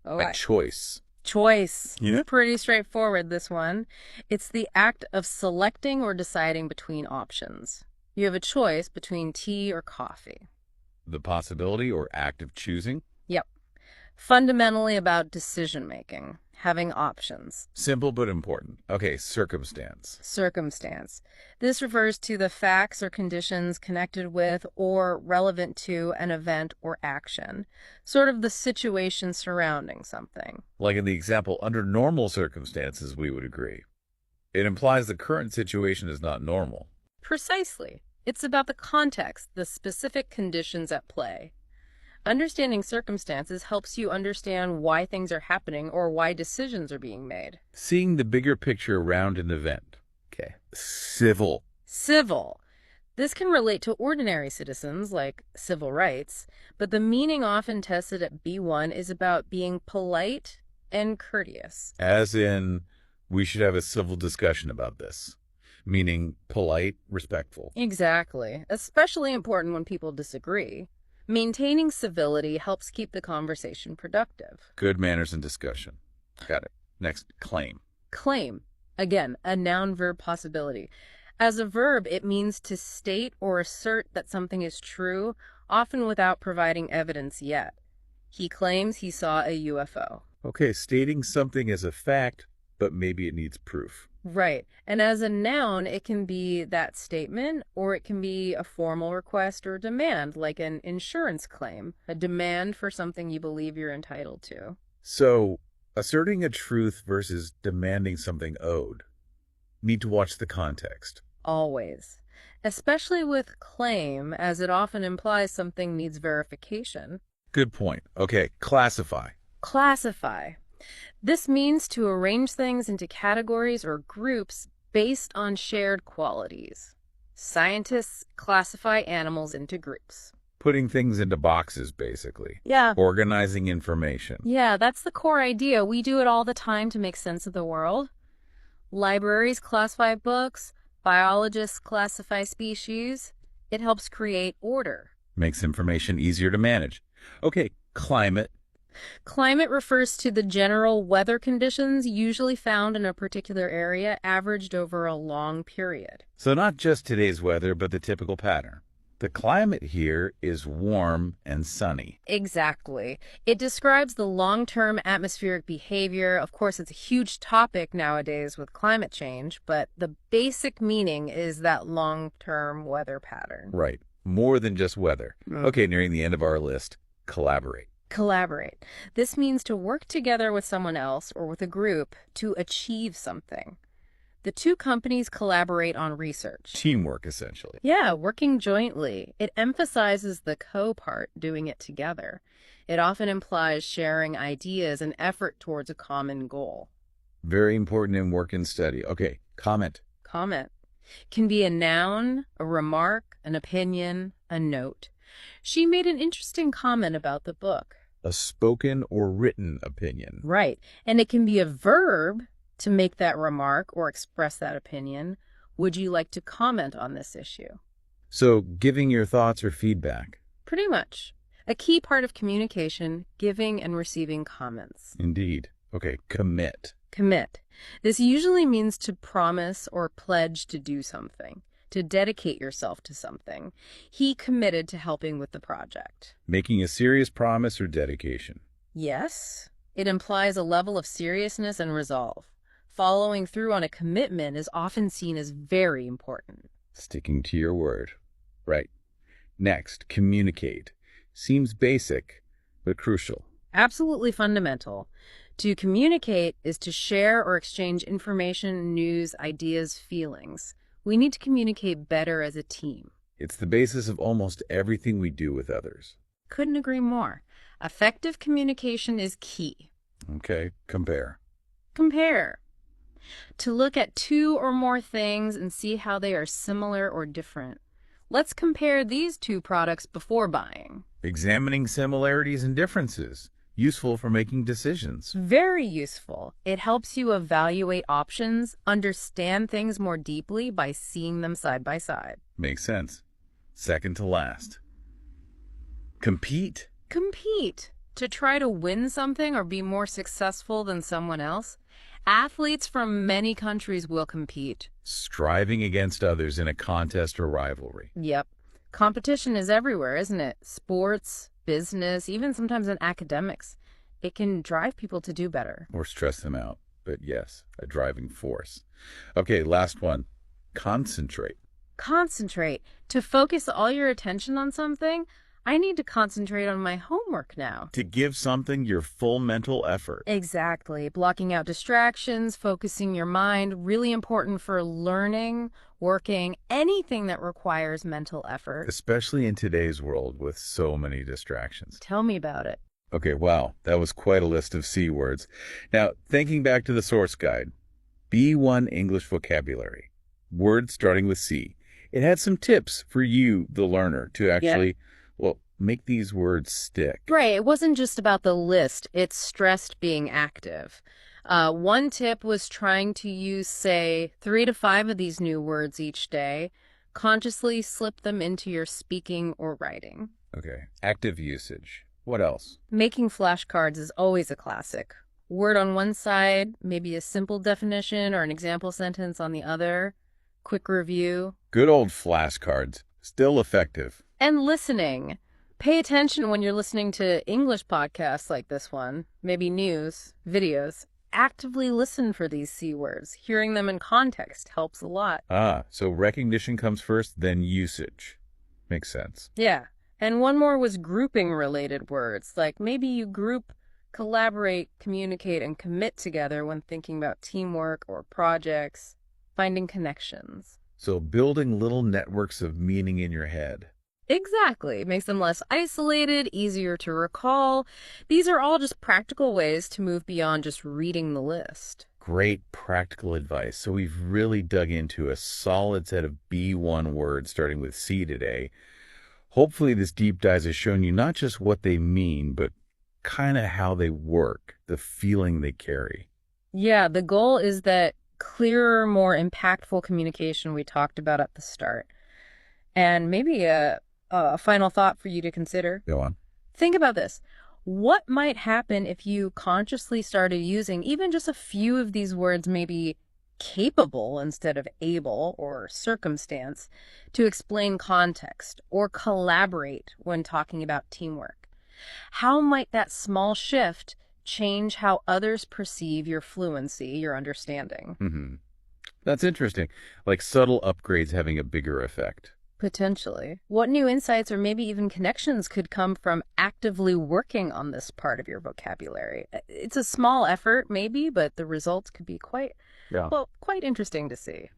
Oh, A choice. choice. Yeah. Pretty straightforward, this one. It's the act of selecting or deciding between options. You have a choice between tea or coffee. The possibility or act of choosing. Yep. Fundamentally about decision-making, having options. Simple but important. Okay, circumstance. Circumstance. This refers to the facts or conditions connected with or relevant to an event or action, sort of the situation surrounding something. Like in the example, under normal circumstances, we would agree. It implies the current situation is not normal. Precisely. It's about the context, the specific conditions at play. Understanding circumstances helps you understand why things are happening or why decisions are being made. Seeing the bigger picture around an event. Okay. Civil. Civil. This can relate to ordinary citizens, like civil rights, but the meaning often tested at B1 is about being polite and courteous. As in, we should have a civil discussion about this. Meaning polite, respectful. Exactly. Especially important when people disagree. Maintaining civility helps keep the conversation productive. Good manners in discussion. Got it. Next, claim. Claim. Again, a noun-verb possibility. As a verb, it means to state or assert that something is true, often without providing evidence yet. He claims he saw a UFO. Okay, stating something as a fact, but maybe it needs proof. Right. And as a noun, it can be that statement, or it can be a formal request or demand, like an insurance claim, a demand for something you believe you're entitled to. So, asserting a truth versus demanding something owed. Need to watch the context. Always. Especially with claim, as it often implies something needs verification. Good point. Okay, classify. Classify. This means to arrange things into categories or groups based on shared qualities. Scientists classify animals into groups. Putting things into boxes, basically. Yeah. Organizing information. Yeah, that's the core idea. We do it all the time to make sense of the world. Libraries classify books. Biologists classify species. It helps create order. Makes information easier to manage. Okay, climate. Climate refers to the general weather conditions usually found in a particular area, averaged over a long period. So not just today's weather, but the typical pattern. The climate here is warm and sunny. Exactly. It describes the long-term atmospheric behavior. Of course, it's a huge topic nowadays with climate change, but the basic meaning is that long-term weather pattern. Right. More than just weather. Okay, nearing the end of our list. Collaborate. Collaborate. This means to work together with someone else or with a group to achieve something. The two companies collaborate on research. Teamwork, essentially. Yeah, working jointly. It emphasizes the co-part, doing it together. It often implies sharing ideas and effort towards a common goal. Very important in work and study. Okay, comment. Comment. Can be a noun, a remark, an opinion, a note. She made an interesting comment about the book. A spoken or written opinion. Right. And it can be a verb to make that remark or express that opinion. Would you like to comment on this issue? So, giving your thoughts or feedback. Pretty much. A key part of communication, giving and receiving comments. Indeed. Okay, commit. Commit. This usually means to promise or pledge to do something, to dedicate yourself to something. He committed to helping with the project. Making a serious promise or dedication. Yes. It implies a level of seriousness and resolve. Following through on a commitment is often seen as very important. Sticking to your word. Right. Next, communicate. Seems basic, but crucial. Absolutely fundamental. To communicate is to share or exchange information, news, ideas, feelings. We need to communicate better as a team. It's the basis of almost everything we do with others. Couldn't agree more. Effective communication is key. Okay, compare. Compare. To look at two or more things and see how they are similar or different. Let's compare these two products before buying. Examining similarities and differences. Useful for making decisions. Very useful. It helps you evaluate options, understand things more deeply by seeing them side by side. Makes sense. Second to last. Compete. Compete. to try to win something or be more successful than someone else. Athletes from many countries will compete. Striving against others in a contest or rivalry. Yep. Competition is everywhere, isn't it? Sports, business, even sometimes in academics. It can drive people to do better. Or stress them out. But yes, a driving force. Okay, last one. Concentrate. Concentrate. To focus all your attention on something, I need to concentrate on my homework now. To give something your full mental effort. Exactly. Blocking out distractions, focusing your mind, really important for learning, working, anything that requires mental effort. Especially in today's world with so many distractions. Tell me about it. Okay, wow, that was quite a list of C words. Now, thinking back to the source guide, B1 English Vocabulary, words starting with C. It had some tips for you, the learner, to actually, make these words stick. Right. It wasn't just about the list. It stressed being active. One tip was trying to use, say, 3 to 5 of these new words each day. Consciously slip them into your speaking or writing. Okay, active usage. What else? Making flashcards is always a classic. Word on one side, maybe a simple definition or an example sentence on the other. Quick review. Good old flashcards. Still effective. And listening. Pay attention when you're listening to English podcasts like this one, maybe news, videos. Actively listen for these C words. Hearing them in context helps a lot. So recognition comes first, then usage. Makes sense. Yeah. And one more was grouping-related words, like maybe you group, collaborate, communicate, and commit together when thinking about teamwork or projects, finding connections. So building little networks of meaning in your head. Exactly. Makes them less isolated, easier to recall. These are all just practical ways to move beyond just reading the list. Great practical advice. So we've really dug into a solid set of B1 words starting with C today. Hopefully this deep dive has shown you not just what they mean, but kind of how they work, the feeling they carry. Yeah, the goal is that clearer, more impactful communication we talked about at the start. And maybe a final thought for you to consider. Go on. Think about this. What might happen if you consciously started using even just a few of these words, maybe capable instead of able or circumstance, to explain context or collaborate when talking about teamwork? How might that small shift change how others perceive your fluency, your understanding? That's interesting. Like subtle upgrades having a bigger effect. Potentially. What new insights or maybe even connections could come from actively working on this part of your vocabulary? It's a small effort, maybe, but the results could be quite interesting to see.